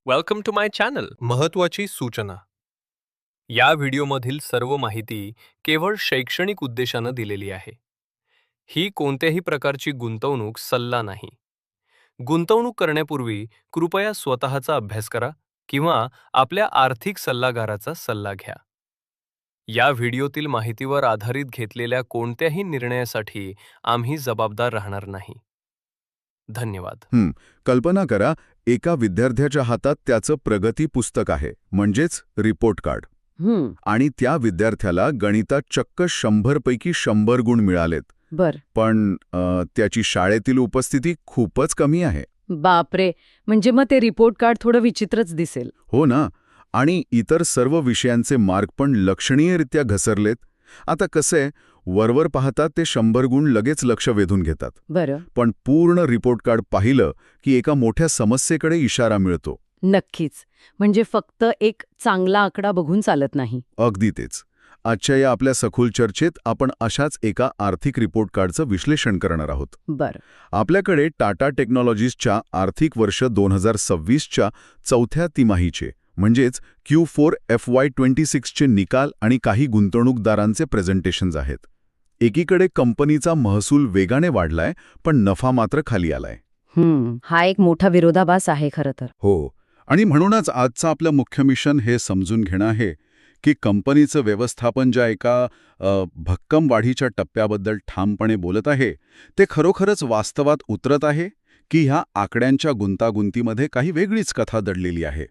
Welcome to my channel. महत्त्वाची सूचना. या व्हिडिओमधील सर्व माहिती केवळ शैक्षणिक उद्देशानं दिलेली आहे. ही कोणत्याही प्रकारची गुंतवणूक सल्ला नाही. गुंतवणूक करण्यापूर्वी कृपया स्वतःचा अभ्यास करा किंवा आपल्या आर्थिक सल्लागाराचा सल्ला घ्या. या व्हिडिओतील माहितीवर आधारित घेतलेल्या कोणत्याही निर्णयासाठी आम्ही जबाबदार राहणार नाही. धन्यवाद. कल्पना करा, एका विद्यार्थ्याच्या हातात त्याचं प्रगती पुस्तक आहे, म्हणजेच रिपोर्ट कार्ड. आणि त्या विद्यार्थ्याला गणितात चक्क 100 पैकी 100 गुण मिळालेत. बर. पण त्याची शाळेतील उपस्थिती खूपच कमी आहे. बापरे, म्हणजे मग ते रिपोर्ट कार्ड थोडं विचित्रच दिसेल. हो ना. आणि इतर सर्व विषयांचे मार्क पण लक्षणीयरित्या घसरलेत. आता कसंय, वरवर पाहतात ते 100 गुण लगेच लक्ष वेधून घेतात. बरं. पण पूर्ण रिपोर्ट कार्ड पाहिलं की एका मोठ्या समस्येकडे इशारा मिळतो. नक्कीच. म्हणजे फक्त एक चांगला आकडा बघून चालत नाही. अगदी तेच. आजच्या या आपल्या सखोल चर्चेत आपण अशाच एका आर्थिक रिपोर्ट कार्डचं विश्लेषण करणार आहोत. बरं. आपल्याकडे टाटा टेक्नॉलॉजीजच्या आर्थिक वर्ष 2026च्या चौथ्या तिमाहीचे म्हणजेच Q4 FY26 चे निकाल आणि काही गुंतवणूकदारांचे प्रेझेंटेशन्स आहेत. एकीकडे कंपनीचा महसूल वेगाने वाढलाय, पण नफा मात्र खाली आलाय. हा एक मोठा विरोधाभास आहे खरं तर. हो. आणि म्हणूनच आजचं आपलं मुख्य मिशन हे समजून घेणं आहे की कंपनीचं व्यवस्थापन ज्या एका भक्कम वाढीच्या टप्प्याबद्दल ठामपणे बोलत आहे, ते खरोखरच वास्तवात उतरत आहे की ह्या आकड्यांच्या गुंतागुंतीमध्ये काही वेगळीच कथा दडलेली आहे.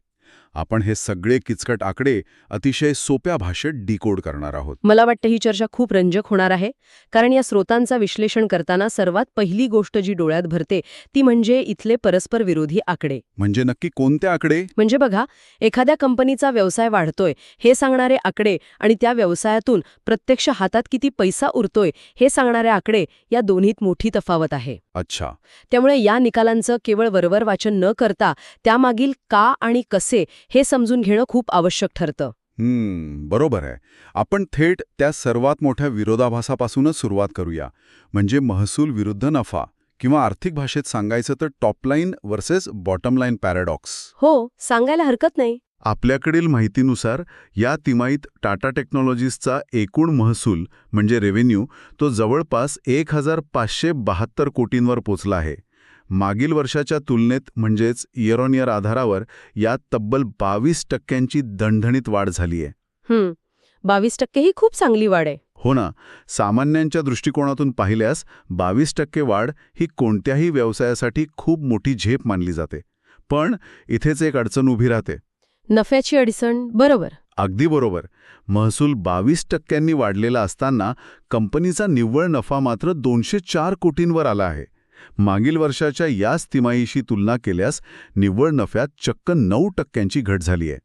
आपण हे सगळे किचकट आकडे अतिशय सोप्या भाषेत डिकोड करणार आहोत. मला वाटतं ही चर्चा खूप रंजक होणार आहे, कारण या स्रोतांचा विश्लेषण करताना सर्वात पहिली गोष्ट जी डोळ्यात भरते ती म्हणजे इथले परस्पर विरोधी आकडे. म्हणजे नक्की कोणते आकडे? म्हणजे बघा, एखाद्या कंपनीचा व्यवसाय वाढतोय हे सांगणारे आकडे आणि त्या व्यवसायातून प्रत्यक्ष हातात किती पैसा उरतोय हे सांगणारे आकडे, या दोन्हीत मोठी तफावत आहे. अच्छा. त्यामुळे या निकालांचं केवळ वरवर वाचन न करता त्यामागील का आणि कसे हे समजून घेणं खूप आवश्यक ठरतं. बरोबर आहे. आपण थेट त्या सर्वात मोठ्या विरोधाभासापासूनच सुरुवात करूया, म्हणजे महसूल विरुद्ध नफा, किंवा आर्थिक भाषेत सांगायचं तर टॉपलाईन वर्सेस बॉटमलाईन पॅराडॉक्स. हो, सांगायला हरकत नाही. आपल्याकडील माहितीनुसार या तिमाहीत टाटा टेक्नॉलॉजीजचा एकूण महसूल म्हणजे रेव्हेन्यू तो जवळपास 1572 कोटींवर पोचला आहे. मागील वर्षाच्या तुलनेत म्हणजेच इयर ऑन इयर आधारावर यात तब्बल 22% दणदणीत वाढ झाली आहे. 22% ही खूप चांगली वाढ आहे. हो ना. सामान्यांच्या दृष्टिकोनातून पाहिल्यास 22% वाढ ही कोणत्याही व्यवसायासाठी खूप मोठी झेप मानली जाते. पण इथेच एक अडचण उभी राहते. नफ्याची अडचण. बरोबर. अगदी बरोबर. महसूल 22% वाढलेला असताना कंपनीचा निव्वळ नफा मात्र 204 कोटींवर आला आहे. मागील वर्षाच्या याच तिमाहीशी तुलना केल्यास निव्वळ नफ्यात चक्क 9% घट झाली आहे.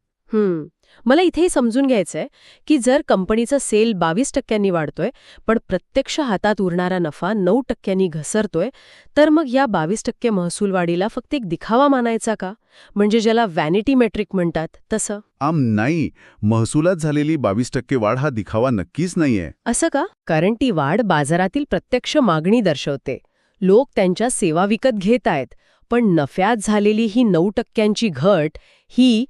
मला इथेही समजून घ्यायचंय की जर कंपनीचा सेल 22% वाढतोय पण प्रत्यक्ष हातात उरणारा नफा 9% घसरतोय, तर मग या 22% महसूल वाढीला फक्त एक दिखावा मानायचा का? म्हणजे ज्याला व्हॅनिटी मेट्रिक म्हणतात तसं? नाही. महसुलात झालेली 22% वाढ हा दिखावा नक्कीच नाहीये. असं का? कारण ती वाढ बाजारातील प्रत्यक्ष मागणी दर्शवते. लोक त्यांच्या सेवा विकत घेत आहेत. पण नफ्यात झालेली ही 9% घट ही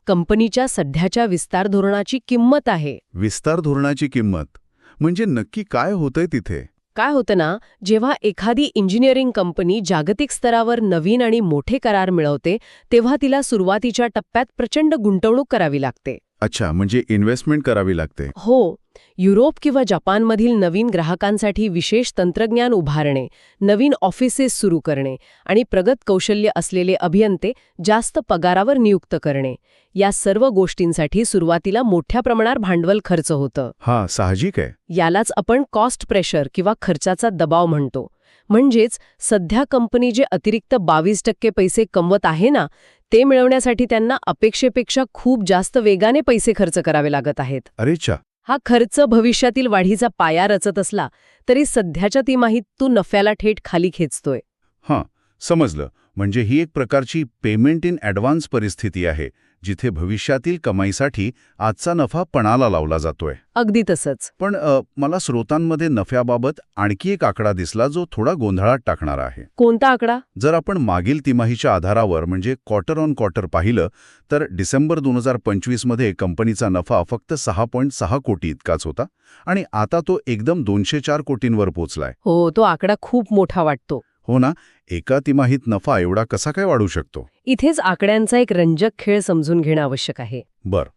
कंपनीच्या सध्याच्या विस्तार धोरणाची किंमत आहे. विस्तार धोरणाची किंमत म्हणजे नक्की काय होतंय तिथे? काय होतं ना, जेव्हा एखादी इंजिनिअरिंग कंपनी जागतिक स्तरावर नवीन आणि मोठे करार मिळवते, तेव्हा तिला सुरुवातीच्या टप्प्यात प्रचंड गुंतवणूक करावी लागते. अच्छा, म्हणजे इन्व्हेस्टमेंट करावी लागते. हो. युरोप किंवा जपानमधील नवीन ग्राहकांसाठी विशेष तंत्रज्ञान उभारणे, नवीन ऑफिसेस सुरू करणे आणि प्रगत कौशल्य असलेले अभियंते जास्त पगारावर नियुक्त करणे, या सर्व गोष्टींसाठी सुरुवातीला मोठ्या प्रमाणात भांडवल खर्च होतं. हा साहजिक आहे. यालाच आपण कॉस्ट प्रेशर किंवा खर्चाचा दबाव म्हणतो. म्हणजेच सध्या कंपनी जे अतिरिक्त 22% पैसे कमवत आहे ना, ते मिळवण्यासाठी त्यांना अपेक्षेपेक्षा खूप जास्त वेगाने पैसे खर्च करावे लागत आहेत. अरेच्छा. हा खर्च भविष्यातील वाढीचा पाया रचत असला तरी सध्याच्या तिमाहीत तो नफ्याला थेट खाली खेचतोय. हां, समजलं. म्हणजे ही एक प्रकारची पेमेंट इन ॲडव्हान्स परिस्थिती आहे, जिथे भविष्यातील कमाईसाठी आजचा नफा पणाला लावला जातोय. अगदी तसंच. पण मला स्रोतांमध्ये नफ्याबाबत आणखी एक आकडा दिसला जो थोडा गोंधळात टाकणारा आहे. कोणता आकडा? जर आपण मागील तिमाहीच्या आधारावर म्हणजे क्वार्टर ऑन क्वार्टर पाहिलं तर डिसेंबर 2025 मध्ये कंपनीचा नफा फक्त 6.6 कोटी इतकाच होता आणि आता तो एकदम 204 कोटींवर पोचलाय. हो, तो आकडा खूप मोठा वाटतो. हो ना, एका तिमाहीत नफा एवढा कसा काय वाढू शकतो? इथेच आकड्यांचा एक रंजक खेळ समजून घेणं आवश्यक आहे. बर.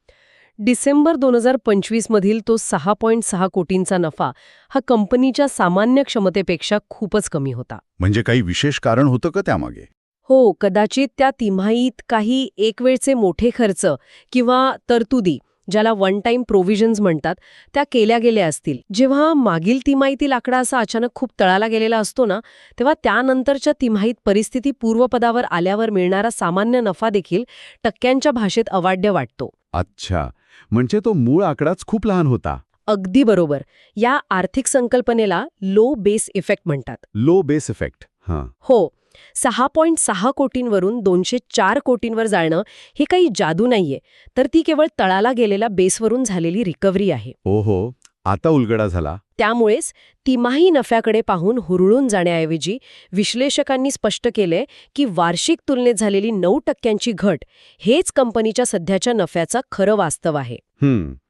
डिसेंबर 2025 मधील तो 6.6 कोटींचा नफा हा कंपनीच्या सामान्य क्षमतेपेक्षा खूपच कमी होता. म्हणजे काही विशेष कारण होतं का त्यामागे? हो, कदाचित त्या तिमाहीत काही एकवेळचे मोठे खर्च किंवा तरतुदी, ज्याला वन टाइम प्रोव्हिजन्स म्हणतात, त्या केल्या गेल्या असतील. जेव्हा मागील तिमाहीतील आकडा असा अचानक खूप तळाला गेलेला असतो ना, तेव्हा त्यानंतरच्या तिमाहीत परिस्थिती पूर्वपदावर आल्यावर मिळणारा सामान्य नफा देखील टक्क्यांच्या भाषेत अवाढव्य वाटतो. अच्छा, म्हणजे तो मूळ आकडाच खूप लहान होता. अगदी बरोबर. या आर्थिक संकल्पनेला लो बेस इफेक्ट म्हणतात. Low base effect. हां. हो, 6.6 कोटींवरून 204 कोटींवर जाणं हे काही जादू नाहीये, तर ती केवळ तळाला गेलेल्या बेसवरून झालेली रिकव्हरी आहे. ओहो, आता उलगडा झाला. त्यामुळेच तिमाही नफ्याकडे पाहून हुरळून जाण्याऐवजी विश्लेषकांनी स्पष्ट केलंय की वार्षिक तुलनेत झालेली 9% घट हेच कंपनीच्या सध्याच्या नफ्याचा खरं वास्तव आहे.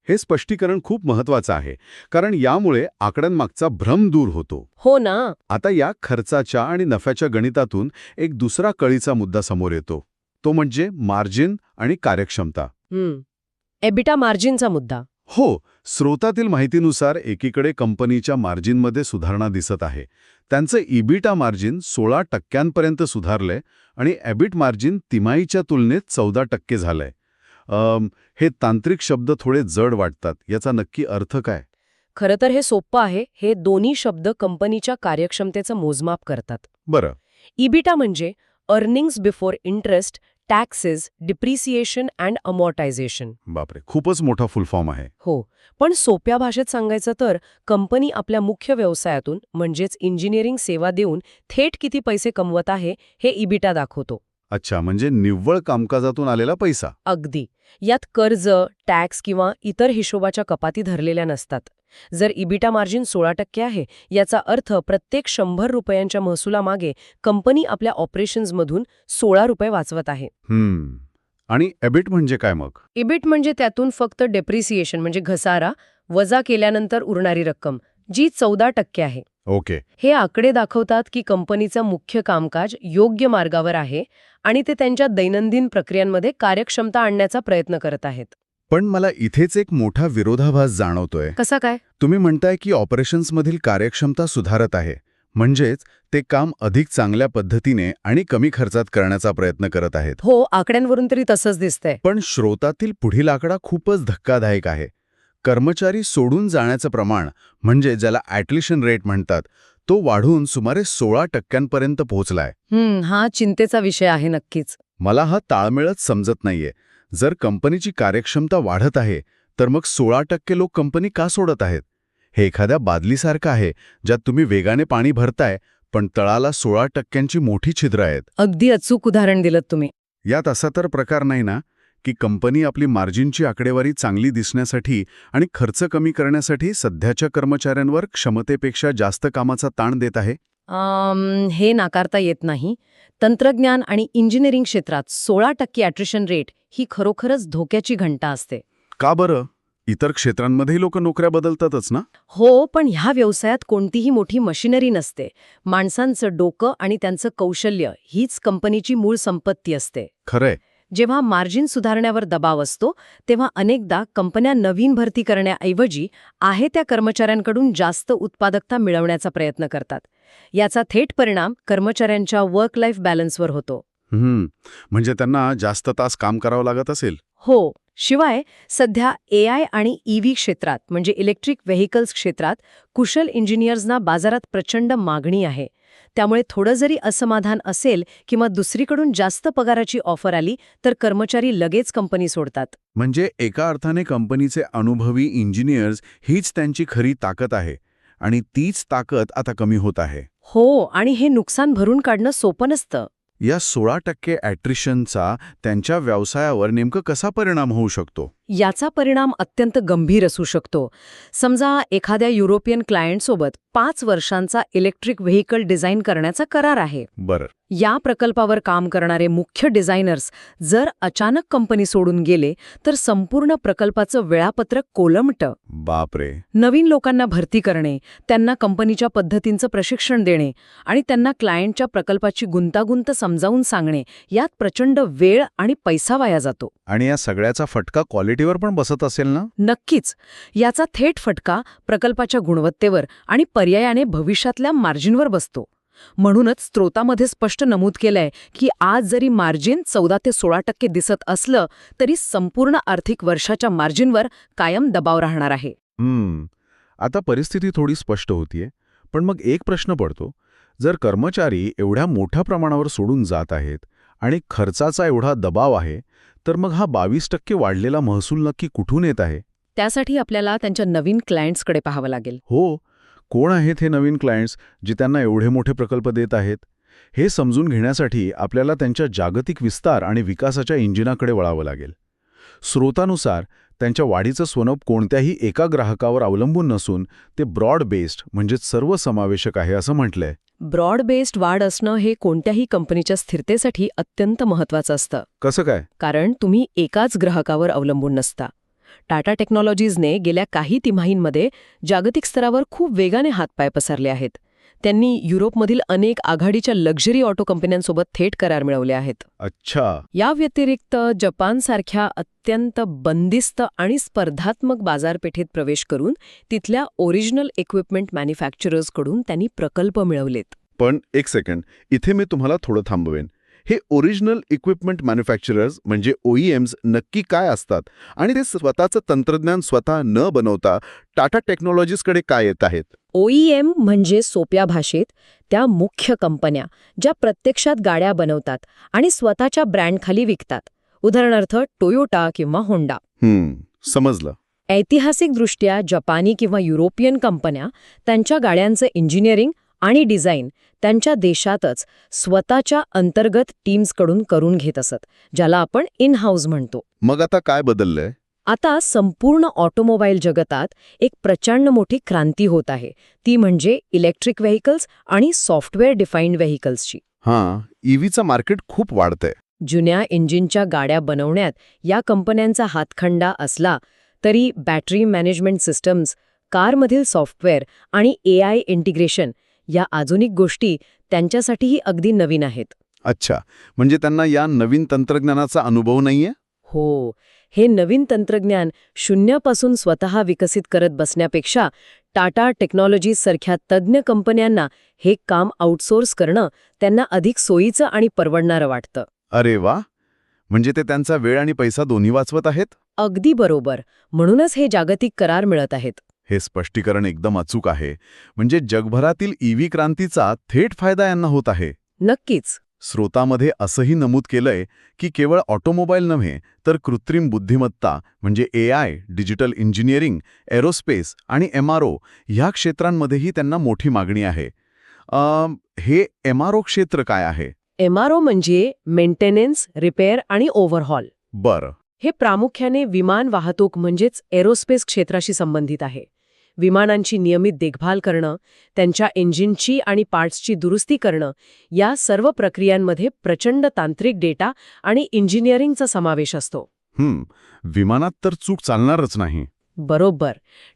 हे स्पष्टीकरण खूप महत्वाचं आहे, कारण यामुळे आकड्यांमागचा भ्रम दूर होतो. हो ना. आता या खर्चाच्या आणि नफ्याच्या गणितातून एक दुसरा कळीचा मुद्दा समोर येतो. तो म्हणजे मार्जिन आणि कार्यक्षमता. एबिटा मार्जिनचा मुद्दा. हो, स्रोतातील माहितीनुसार एकीकडे कंपनीच्या मार्जिनमध्ये सुधारणा दिसत आहे. त्यांचं इबिटा मार्जिन 16% सुधारलंय आणि एबिट मार्जिन तिमाहीच्या तुलनेत 14% झालंय. हे तांत्रिक शब्द थोडे जड वाटतात. याचा नक्की अर्थ काय? खरं तर हे सोपं आहे. हे दोन्ही शब्द कंपनीच्या कार्यक्षमतेचं मोजमाप करतात. बरं. इबिटा म्हणजे earnings before interest, taxes, depreciation and amortisation. बापरे, खूपच मोठा फुल फॉर्म आहे. हो, पण सोप्या भाषेत सांगायचं तर कंपनी आपल्या मुख्य व्यवसायातून म्हणजेच इंजिनिअरिंग सेवा देऊन थेट किती पैसे कमवत आहे हे इबिटा दाखवतो. अच्छा, म्हणजे निव्वळ कामकाजातून आलेला पैसा. अगदी. यात कर्ज, टॅक्स किंवा इतर हिशोबाच्या कपाती धरलेल्या नसतात. जर इबिटा मार्जिन 16% आहे, याचा अर्थ प्रत्येक 100 रुपयांच्या महसुलामागे कंपनी आपल्या ऑपरेशन्समधून 16 रुपये वाचवत आहे. आणि एबिट म्हणजे काय मग? इबिट म्हणजे त्यातून फक्त डेप्रिसिएशन म्हणजे घसारा वजा केल्यानंतर उरणारी रक्कम, जी 14% आहे. ओके. हे आकडे दाखवतात की कंपनीचं मुख्य कामकाज योग्य मार्गावर आहे आणि ते त्यांच्या दैनंदिन प्रक्रियांमध्ये कार्यक्षमता आणण्याचा प्रयत्न करत आहेत. पण मला इथेच एक मोठा विरोधाभास जाणवतोय. कसा काय? तुम्ही म्हणताय की ऑपरेशन्समधील कार्यक्षमता सुधारत आहे, म्हणजेच ते काम अधिक चांगल्या पद्धतीने आणि कमी खर्चात करण्याचा प्रयत्न करत आहेत. हो, आकड्यांवरून तरी तसंच दिसतंय. पण स्रोतातील पुढील आकडा खूपच धक्कादायक आहे. कर्मचारी सोडून जाण्याचं प्रमाण, म्हणजे ज्याला ॲटलिशन रेट म्हणतात, तो वाढून सुमारे 16% पोहोचलाय. हा चिंतेचा विषय आहे नक्कीच. मला हा ताळमेळच समजत नाहीये. जर कंपनीची कार्यक्षमता वाढत आहे, तर मग 16% लोक कंपनी का सोडत आहेत? हे एखाद्या बादलीसारखं आहे, ज्यात तुम्ही वेगाने पाणी भरताय, पण तळाला 16%ची मोठी छिद्र आहेत. अगदी अचूक उदाहरण दिलं तुम्ही. यात असा तर प्रकार नाही ना, की कंपनी आपली मार्जिनची आकडेवारी चांगली दिसण्यासाठी आणि खर्च कमी करण्यासाठी सध्याच्या कर्मचाऱ्यांवर क्षमतेपेक्षा जास्त कामाचा ताण देत आहे? हे नाकारता येत नाही. तंत्रज्ञान आणि इंजिनिअरिंग क्षेत्रात 16% ॲट्रिशन रेट ही खरोखरच धोक्याची घंटा असते. का बरं? इतर क्षेत्रांमध्येही लोक नोकऱ्या बदलतातच ना? हो, पण ह्या व्यवसायात कोणतीही मोठी मशिनरी नसते. माणसांचं डोकं आणि त्यांचं कौशल्य हीच कंपनीची मूळ संपत्ती असते. खरंय. जेव्हा मार्जिन सुधारण्यावर दबाव असतो, तेव्हा अनेकदा कंपन्या नवीन भरती करण्याऐवजी आहे त्या कर्मचाऱ्यांकडून जास्त उत्पादकता मिळवण्याचा प्रयत्न करतात. याचा थेट परिणाम कर्मचाऱ्यांच्या वर्क लाईफ बॅलन्सवर होतो. म्हणजे त्यांना जास्त तास काम करावं लागत असेल? हो. शिवाय सध्या AI आणि EV क्षेत्रात म्हणजे इलेक्ट्रिक व्हेकल्स क्षेत्रात कुशल इंजिनियर्सना बाजारात प्रचंड मागणी आहे. त्यामुळे थोडं जरी असमाधान असेल किंवा दुसरीकडून जास्त पगाराची ऑफर आली तर कर्मचारी लगेच कंपनी सोडतात. म्हणजे एका अर्थाने कंपनीचे अनुभवी इंजिनियर्स हीच त्यांची खरी ताकद आहे आणि तीच ताकद आता कमी होत आहे. हो, आणि हे नुकसान भरून काढणं सोपं नसतं. या 16% ॲट्रिशनचा त्यांच्या व्यवसायावर नेमकं कसा परिणाम होऊ शकतो? याचा परिणाम अत्यंत गंभीर असू शकतो. समजा एखाद्या युरोपियन क्लायंटसोबत 5 वर्षांचा इलेक्ट्रिक व्हेइकल डिझाईन करण्याचा करार आहे. बरं. या प्रकल्पावर काम करणारे मुख्य डिझायनर्स जर अचानक कंपनी सोडून गेले तर संपूर्ण प्रकल्पाचं वेळापत्रक कोलमटं. बापरे. नवीन लोकांना भरती करणे, त्यांना कंपनीच्या पद्धतींचं प्रशिक्षण देणे आणि त्यांना क्लायंटच्या प्रकल्पाची गुंतागुंत समजावून सांगणे यात प्रचंड वेळ आणि पैसा वाया जातो. आणि या सगळ्याचा फटका क्वालिटीवर पण बसत असेल ना? नक्कीच. याचा थेट फटका प्रकल्पाच्या गुणवत्तेवर आणि पर्यायाने भविष्यातल्या मार्जिनवर बसतो. म्हणूनच स्रोतामध्ये स्पष्ट नमूद केलंय की आज जरी मार्जिन 14 ते 16% दिसत असलं तरी संपूर्ण आर्थिक वर्षाच्या मार्जिनवर कायम दबाव राहणार आहे. आता परिस्थिती थोडी स्पष्ट होतीये. पण मग एक प्रश्न पडतो, जर कर्मचारी एवढ्या मोठ्या प्रमाणावर सोडून जात आहेत आणि खर्चाचा एवढा दबाव आहे, तर मग हा 22% वाढलेला महसूल नक्की कुठून येत आहे? त्यासाठी आपल्याला त्यांच्या नवीन क्लायंट्सकडे पाहावं लागेल. हो, कोण आहेत हे नवीन क्लायंट्स जे त्यांना एवढे मोठे प्रकल्प देत आहेत? हे समजून घेण्यासाठी आपल्याला त्यांच्या जागतिक विस्तार आणि विकासाच्या इंजिनाकडे वळावं लागेल. स्रोतानुसार त्यांच्या वाढीचं स्वरूप कोणत्याही एका ग्राहकावर अवलंबून नसून ते ब्रॉड बेस्ड म्हणजेच सर्वसमावेशक आहे असं म्हटलंय. ब्रॉड बेस्ड वाढ असणं हे कोणत्याही कंपनीच्या स्थिरतेसाठी अत्यंत महत्त्वाचं असतं. कसं काय? कारण तुम्ही एकाच ग्राहकावर अवलंबून नसता. टाटा टेक्नॉलॉजीजने गेल्या काही तिमाहींमध्ये जागतिक स्तरावर खूप वेगाने हातपाय पसरले आहेत. त्यांनी युरोपमधील अनेक आघाडीच्या लक्झरी ऑटो कंपन्यांसोबत थेट करार मिळवले आहेत. अच्छा. या व्यतिरिक्त जपानसारख्या अत्यंत बंदिस्त आणि स्पर्धात्मक बाजारपेठेत प्रवेश करून तिथल्या ओरिजिनल इक्विपमेंट मॅन्युफॅक्चरर्सकडून त्यांनी प्रकल्प मिळवलेत. पण एक सेकंड, इथे मी तुम्हाला थोडं थांबवेन. हे ओरिजिनल इक्विपमेंट मॅन्युफॅक्चरर्स म्हणजे OEMs नक्की काय असतात आणि ते स्वतःचं तंत्रज्ञान स्वतः न बनवता टाटा टेक्नॉलॉजीजकडे काय येत आहेत? OEM म्हणजे सोप्या भाषेत त्या मुख्य कंपन्या ज्या प्रत्यक्षात गाड्या बनवतात आणि स्वतःच्या ब्रँडखाली विकतात. उदाहरणार्थ टोयोटा किंवा होंडा. समजलं. ऐतिहासिकदृष्ट्या जपानी किंवा युरोपियन कंपन्या त्यांच्या गाड्यांचं इंजिनिअरिंग आणि डिझाईन त्यांच्या देशातच स्वतःच्या अंतर्गत टीम्सकडून करून घेत असत, ज्याला आपण इन हाऊस म्हणतो. मग आता काय बदललंय? आता संपूर्ण ऑटोमोबाईल जगतात एक प्रचंड मोठी क्रांती होत आहे. ती म्हणजे इलेक्ट्रिक व्हेइकल्स आणि सॉफ्टवेअर डिफाईन्ड व्हेइकल्सची. EVचं मार्केट खूप वाढतंय. जुन्या इंजिनच्या गाड्या बनवण्यात या कंपन्यांचा हातखंडा असला तरी बॅटरी मॅनेजमेंट सिस्टम्स, कारमधील सॉफ्टवेअर आणि AI इंटिग्रेशन या आधुनिक गोष्टी त्यांच्यासाठीही अगदी नवीन आहेत. अच्छा, म्हणजे त्यांना या नवीन तंत्रज्ञानाचा अनुभव नाहीये? हो, हे नवीन तंत्रज्ञान शून्यापासून स्वतः विकसित करत बसण्यापेक्षा टाटा टेक्नॉलॉजीजसारख्या तज्ज्ञ कंपन्यांना हे काम आउटसोर्स करणं त्यांना अधिक सोयीचं आणि परवडणारं वाटतं. अरे वा, म्हणजे ते त्यांचा वेळ आणि पैसा दोन्ही वाचवत आहेत? अगदी बरोबर. म्हणूनच हे जागतिक करार मिळत आहेत. हे स्पष्टीकरण एकदम अचूक आहे. म्हणजे जगभरातील EV क्रांतीचा थेट फायदा यांना होत आहे. नक्कीच. स्रोतामध्ये असंही नमूद केलंय की केवळ ऑटोमोबाईल नव्हे तर कृत्रिम बुद्धिमत्ता म्हणजे AI, डिजिटल इंजिनिअरिंग, एरोस्पेस आणि MRO ह्या क्षेत्रांमध्येही त्यांना मोठी मागणी आहे. हे MRO क्षेत्र काय आहे? MRO म्हणजे मेंटेनन्स, रिपेअर आणि ओव्हरहॉल. बरं. हे प्रामुख्याने विमान वाहतूक म्हणजेच एरोस्पेस क्षेत्राशी संबंधित आहे. विमानांची नियमित देखभाल करणं, त्यांच्या इंजिनची आणि पार्ट्सची दुरुस्ती करणं, या सर्व प्रक्रियांमध्ये प्रचंड तांत्रिक डेटा आणि इंजिनिअरिंगचा समावेश असतो. विमानात तर चूक चालणारच नाही. बरोबर.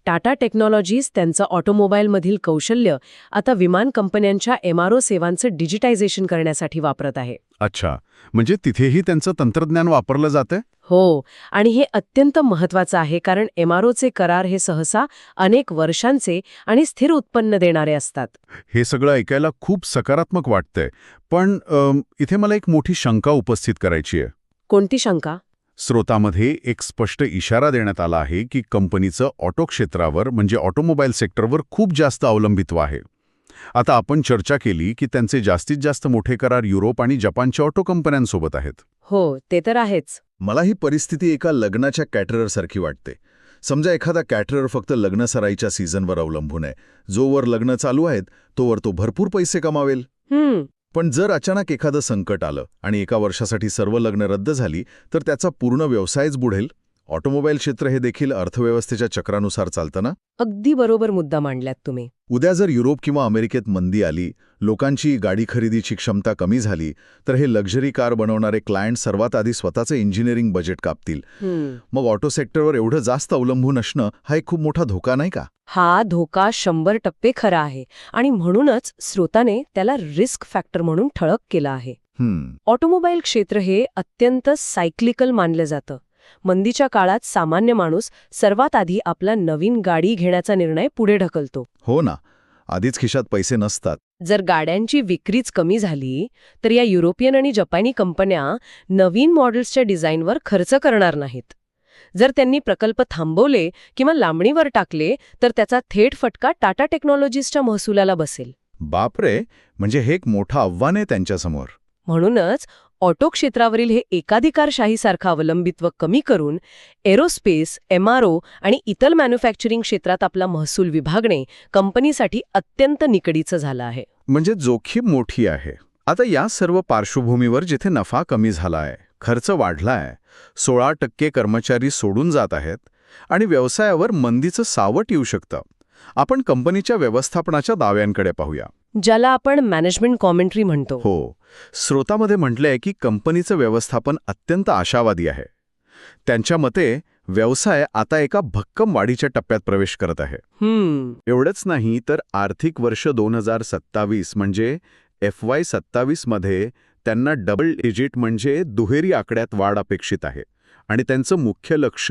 टाटा टेक्नॉलॉजीज त्यांचं ऑटोमोबाईलमधील कौशल्य आता विमान कंपन्यांच्या MRO सेवांचं डिजिटायझेशन करण्यासाठी वापरत आहे. अच्छा, म्हणजे तिथेही त्यांचं तंत्रज्ञान वापरलं जातं? हो, आणि हे अत्यंत महत्त्वाचं आहे कारण MROचे करार हे सहसा अनेक वर्षांचे आणि स्थिर उत्पन्न देणारे असतात. हे सगळं ऐकायला खूप सकारात्मक वाटतंय. पण इथे मला एक मोठी शंका उपस्थित करायची आहे. कोणती शंका? स्रोतामध्ये एक स्पष्ट इशारा देण्यात आला आहे की कंपनीचं ऑटो क्षेत्रावर म्हणजे ऑटोमोबाईल सेक्टरवर खूप जास्त अवलंबित्व आहे. आता आपण चर्चा केली की त्यांचे जास्तीत जास्त मोठे करार युरोप आणि जपानच्या ऑटो कंपन्यांसोबत आहेत. हो, ते तर आहेच. मला ही परिस्थिती एका लग्नाच्या कॅटररसारखी वाटते. समजा एखादा कॅटरर फक्त लग्नसराईच्या सीझनवर अवलंबून आहे. जोवर लग्न चालू आहेत तोवर तो भरपूर पैसे कमावेल. पण जर अचानक एखादं संकट आलं आणि एका वर्षासाठी सर्व लग्न रद्द झाली तर त्याचा पूर्ण व्यवसायच बुडेल. ऑटोमोबाईल क्षेत्र हे देखील अर्थव्यवस्थेच्या चक्रानुसार चालतं ना. अगदी बरोबर मुद्दा मांडल्यात तुम्ही. उद्या जर युरोप किंवा अमेरिकेत मंदी आली, लोकांची गाडी खरेदीची क्षमता कमी झाली, तर हे लक्झरी कार बनवणारे क्लायंट सर्वात आधी स्वतःचं इंजिनिअरिंग बजेट कापतील. मग ऑटो सेक्टरवर एवढं जास्त अवलंबून असणं हा एक खूप मोठा धोका नाही का? हा धोका 100% खरा आहे आणि म्हणूनच स्रोताने त्याला रिस्क फॅक्टर म्हणून ठळक केला आहे. ऑटोमोबाईल क्षेत्र हे अत्यंत सायक्लिकल मानलं जातं. मंदीच्या काळात सामान्य माणूस सर्वात आधी आपला नवीन गाडी घेण्याचा निर्णय पुढे ढकलतो. हो ना, आधीच खिशात पैसे नसतात. जर गाड्यांची विक्रीच कमी झाली तर या युरोपियन आणि जपानी कंपन्या नवीन मॉडेल्सच्या डिझाईनवर खर्च करणार नाहीत. जर त्यांनी प्रकल्प थांबवले किंवा लांबणीवर टाकले तर त्याचा थेट फटका टाटा टेक्नॉलॉजीजच्या महसुलाला बसेल. बापरे, म्हणजे हे एक मोठं आव्हान आहे त्यांच्यासमोर. म्हणूनच ऑटो क्षेत्रावरील हे एकाधिकारशाहीसारखं अवलंबित्व कमी करून एरोस्पेस, MRO आणि इतर मॅन्युफॅक्चरिंग क्षेत्रात आपला महसूल विभागणे कंपनीसाठी अत्यंत निकडीचं झालं आहे. म्हणजे जोखीम मोठी आहे. आता या सर्व पार्श्वभूमीवर जिथे नफा कमी झालाय, खर्च वाढलाय, 16% कर्मचारी सोडून जात आहेत आणि व्यवसायावर मंदीचं सावट येऊ शकतं, आपण कंपनीच्या व्यवस्थापनाच्या दाव्यांकडे पाहूया, ज्याला आपण मॅनेजमेंट कॉमेंट्री म्हणतो. हो, स्रोतामध्ये म्हटलंय की कंपनीचं व्यवस्थापन अत्यंत आशावादी आहे. त्यांच्या मते व्यवसाय आता एका भक्कम वाढीच्या टप्प्यात प्रवेश करत आहे. एवढंच नाही तर आर्थिक वर्ष 2027 म्हणजे FY27 मध्ये त्यांना डबल डिजिट म्हणजे दुहेरी आकड्यात वाढ अपेक्षित आहे आणि त्यांचं मुख्य लक्ष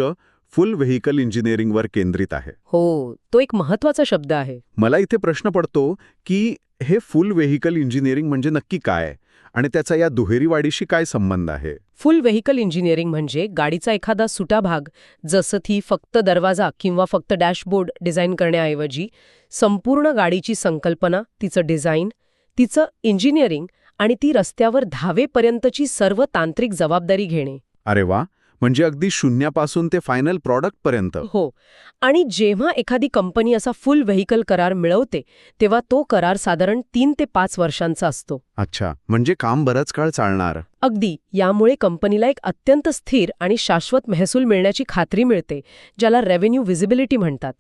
फुल व्हेइकल इंजिनिअरिंगवर केंद्रित आहे. हो, तो एक महत्वाचा शब्द आहे. मला इथे प्रश्न पडतो की हे फुल व्हेइकल इंजिनिअरिंग म्हणजे नक्की काय आणि त्याचा या दुहेरी वाढीशी काय संबंध आहे? फुल व्हेइकल इंजिनिअरिंग म्हणजे गाडीचा एखादा सुटा भाग, जसं ती फक्त दरवाजा किंवा फक्त डॅशबोर्ड डिझाईन करण्याऐवजी संपूर्ण गाडीची संकल्पना, तिचं डिझाईन, तिचं इंजिनिअरिंग आणि ती रस्त्यावर धावेपर्यंतची सर्व तांत्रिक जबाबदारी घेणे. अरे वा, म्हणजे अगदी शून्यापासून ते फायनल प्रॉडक्टपर्यंत. हो, आणि जेव्हा एखादी कंपनी असा फुल व्हेइकल करार मिळवते तेव्हा तो करार साधारण 3 ते 5 वर्षांचा असतो. अच्छा, म्हणजे काम बराच काळ चालणार. अगदी. यामुळे कंपनीला एक अत्यंत स्थिर आणि शाश्वत महसूल मिळण्याची खात्री मिळते, ज्याला रेव्हेन्यू व्हिजिबिलिटी म्हणतात.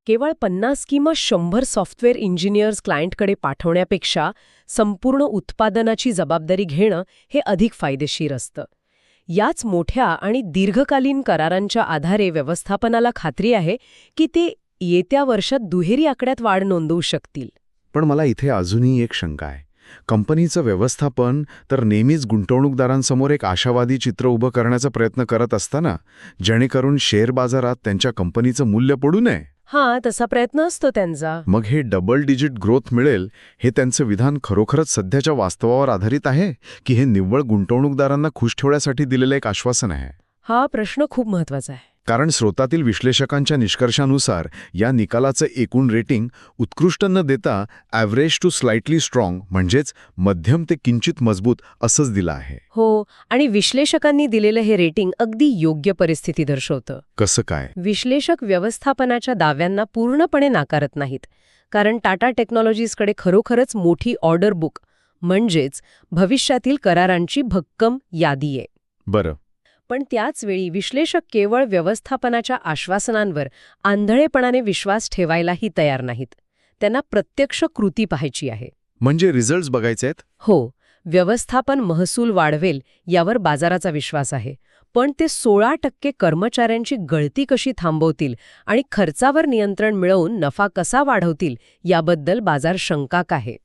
केवळ 50 किंवा 100 सॉफ्टवेअर इंजिनियर्स क्लायंटकडे पाठवण्यापेक्षा संपूर्ण उत्पादनाची जबाबदारी घेणं हे अधिक फायदेशीर असतं. याच मोठ्या आणि दीर्घकालीन करारांच्या आधारे व्यवस्थापनाला खात्री आहे की ते येत्या वर्षात दुहेरी आकड्यात वाढ नोंदवू शकतील. पण मला इथे अजूनही एक शंका आहे. कंपनीचं व्यवस्थापन तर नेहमीच गुंतवणूकदारांसमोर एक आशावादी चित्र उभं करण्याचा प्रयत्न करत असताना, जेणेकरून शेअर बाजारात त्यांच्या कंपनीचं मूल्य पडू नये. हां, तसा प्रयत्न असतो त्यांचा. मग हे डबल डिजिट ग्रोथ मिळेल हे त्यांचं विधान खरोखरच सध्याच्या वास्तवावर आधारित आहे की हे निव्वळ गुंतवणूकदारांना खुश ठेवण्यासाठी दिलेलं एक आश्वासन आहे? हा प्रश्न खूप महत्वाचा आहे. कारण स्रोतातील विश्लेषकांच्या निष्कर्षानुसार या निकालाचं एकूण रेटिंग उत्कृष्ट न देता ॲव्हरेज टू स्लाइटली स्ट्रॉंग म्हणजेच मध्यम ते किंचित मजबूत असंच दिलं आहे. हो, आणि विश्लेषकांनी दिलेलं हे रेटिंग अगदी योग्य परिस्थिती दर्शवतं. कसं काय? विश्लेषक व्यवस्थापनाच्या दाव्यांना पूर्णपणे नाकारत नाहीत, कारण टाटा टेक्नॉलॉजीजकडे खरोखरच मोठी ऑर्डर बुक म्हणजेच भविष्यातील करारांची भक्कम यादी आहे. बरं. पण त्याचवेळी विश्लेषक केवळ व्यवस्थापनाच्या आश्वासनांवर आंधळेपणाने विश्वास ठेवायलाही तयार नाहीत. त्यांना प्रत्यक्ष कृती पाहायची आहे. म्हणजे रिझल्ट्स बघायचे आहेत? हो, व्यवस्थापन महसूल वाढवेल यावर बाजाराचा विश्वास आहे, पण ते 16% कर्मचाऱ्यांची गळती कशी थांबवतील आणि खर्चावर नियंत्रण मिळवून नफा कसा वाढवतील याबद्दल बाजार शंकाक आहे.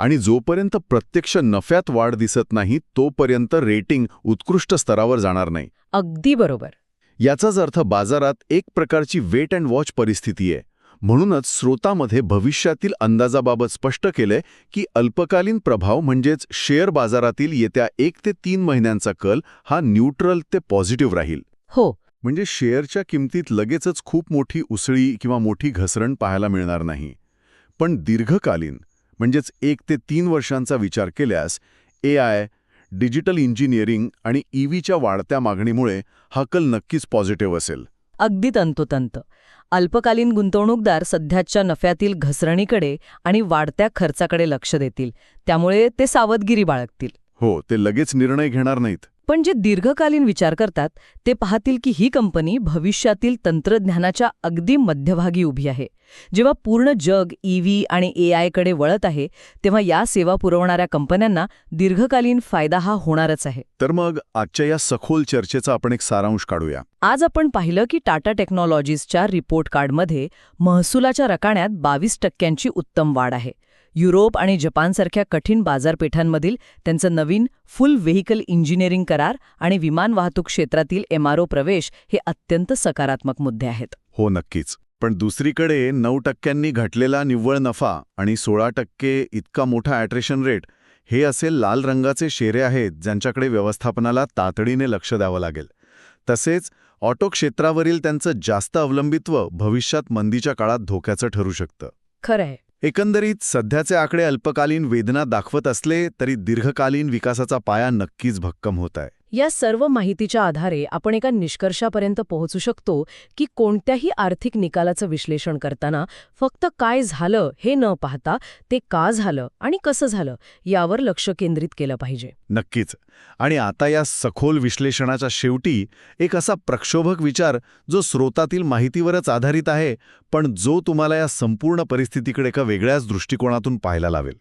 आणि जोपर्यंत प्रत्यक्ष नफ्यात वाढ दिसत नाही तोपर्यंत रेटिंग उत्कृष्ट स्तरावर जाणार नाही. अगदी बरोबर. याचाच अर्थ बाजारात एक प्रकारची वेट अँड वॉच परिस्थिती आहे. म्हणूनच स्रोतामध्ये भविष्यातील अंदाजाबाबत स्पष्ट केलंय की अल्पकालीन प्रभाव म्हणजेच शेअर बाजारातील येत्या 1 ते 3 महिन्यांचा कल हा न्यूट्रल ते पॉझिटिव्ह राहील. हो, म्हणजे शेअरच्या किमतीत लगेचच खूप मोठी उसळी किंवा मोठी घसरण पाहायला मिळणार नाही. पण दीर्घकालीन म्हणजेच 1 ते 3 वर्षांचा विचार केल्यास AI, डिजिटल इंजिनिअरिंग आणि EVच्या वाढत्या मागणीमुळे हा कल नक्कीच पॉझिटिव्ह असेल. अगदी तंतोतंत. अल्पकालीन गुंतवणूकदार सध्याच्या नफ्यातील घसरणीकडे आणि वाढत्या खर्चाकडे लक्ष देतील, त्यामुळे ते सावधगिरी बाळगतील. हो, ते लगेच निर्णय घेणार नाहीत. पण जे दीर्घकालीन विचार करतात ते पाहतील की ही कंपनी भविष्यातील तंत्रज्ञानाच्या अगदी मध्यभागी उभी आहे. जेव्हा पूर्ण जग EV आणि AI कडे वळत आहे, तेव्हा या सेवा पुरवणाऱ्या कंपन्यांना दीर्घकालीन फायदा हा होणारच आहे. तर मग आजच्या या सखोल चर्चेचा आपण एक सारांश काढूया. आज आपण पाहिलं की टाटा टेक्नॉलॉजीजच्या रिपोर्ट कार्डमध्ये महसुलाच्या रकान्यात 22% उत्तम वाढ आहे. युरोप आणि जपानसारख्या कठीण बाजारपेठांमधील त्यांचं नवीन फुल व्हेइकल इंजिनिअरिंग करार आणि विमान वाहतूक क्षेत्रातील MRO प्रवेश हे अत्यंत सकारात्मक मुद्दे आहेत. हो, नक्कीच. पण दुसरीकडे 9% घटलेला निव्वळ नफा आणि 16% इतका मोठा ॲट्रेशन रेट हे असे लाल रंगाचे शेरे आहेत ज्यांच्याकडे व्यवस्थापनाला तातडीने लक्ष द्यावं लागेल. तसेच ऑटो क्षेत्रावरील त्यांचं जास्त अवलंबित्व भविष्यात मंदीच्या काळात धोक्याचं ठरू शकतं. खरं आहे. एकंदरीत सध्याचे आकडे अल्पकालीन वेदना दाखवत असले तरी दीर्घकालीन विकासाचा पाया नक्कीच भक्कम होत आहे. या सर्व माहितीच्या आधारे आपण एका निष्कर्षापर्यंत पोहोचू शकतो की कोणत्याही आर्थिक निकालाचं विश्लेषण करताना फक्त काय झालं हे न पाहता ते का झालं आणि कसं झालं यावर लक्ष केंद्रित केलं पाहिजे. नक्कीच. आणि आता या सखोल विश्लेषणाच्या शेवटी एक असा प्रक्षोभक विचार जो स्रोतातील माहितीवरच आधारित आहे, पण जो तुम्हाला या संपूर्ण परिस्थितीकडे एका वेगळ्याच दृष्टिकोनातून पाहायला लावेल.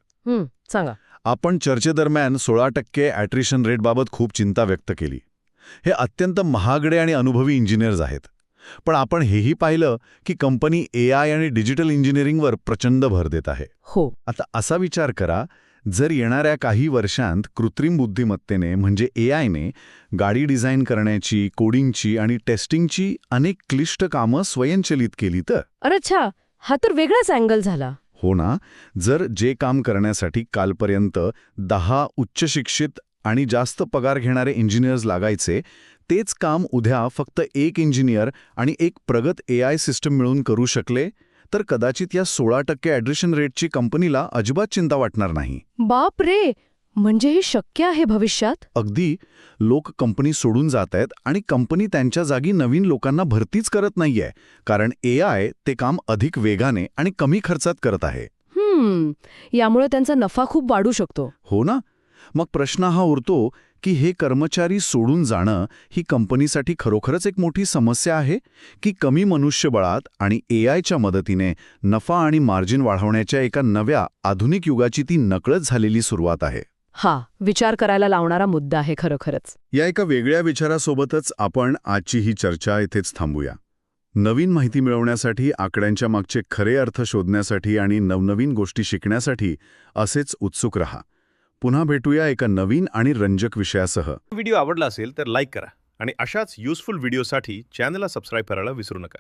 सांगा. आपण चर्चेदरम्यान 16% ॲट्रिशन रेटबाबत खूप चिंता व्यक्त केली. हे अत्यंत महागडे आणि अनुभवी इंजिनियर्स आहेत. पण आपण हेही पाहिलं की कंपनी AI आणि डिजिटल इंजिनिअरिंगवर प्रचंड भर देत आहे. हो. आता असा विचार करा, जर येणाऱ्या काही वर्षांत कृत्रिम बुद्धिमत्तेने म्हणजे AIने गाडी डिझाईन करण्याची, कोडिंगची आणि टेस्टिंगची अनेक क्लिष्ट कामं स्वयंचलित केली तर? अच्छा, हा तर वेगळाच अँगल झाला. हो ना. जर जे काम करण्यासाठी कालपर्यंत 10 उच्च शिक्षित आणि जास्त पगार घेणारे इंजिनियर्स लागायचे, तेच काम उद्या फक्त एक इंजिनियर आणि एक प्रगत AI सिस्टम मिळून करू शकले, तर कदाचित या 16% ॲट्रिशन रेटची कंपनीला अजिबात चिंता वाटणार नाही. बाप रे, म्हणजे हे शक्य आहे भविष्यात? अगदी. लोक कंपनी सोडून जात आहेत आणि कंपनी त्यांच्या जागी नवीन लोकांना भरतीच करत नाहीये, कारण AI ते काम अधिक वेगाने आणि कमी खर्चात करत आहे. यामुळे त्यांचा नफा खूप वाढू शकतो. हो ना. मग प्रश्न हा उरतो की हे कर्मचारी सोडून जाणं ही कंपनीसाठी खरोखरच एक मोठी समस्या आहे की कमी मनुष्यबळात आणि AIच्या मदतीने नफा आणि मार्जिन वाढवण्याच्या एका नव्या आधुनिक युगाची ती नकळत झालेली सुरुवात आहे. हा विचार करायला लावणारा मुद्दा आहे खरोखरच. या एका वेगळ्या विचारासोबतच आपण आजची ही चर्चा इथेच थांबूया. नवीन माहिती मिळवण्यासाठी, आकड्यांच्या मागचे खरे अर्थ शोधण्यासाठी आणि नवनवीन गोष्टी शिकण्यासाठी असेच उत्सुक रहा. पुन्हा भेटूया एका नवीन आणि रंजक विषयासह. व्हिडिओ आवडला असेल तर लाईक करा आणि अशाच युजफुल व्हिडिओसाठी चॅनलला सबस्क्राईब करायला विसरू नका.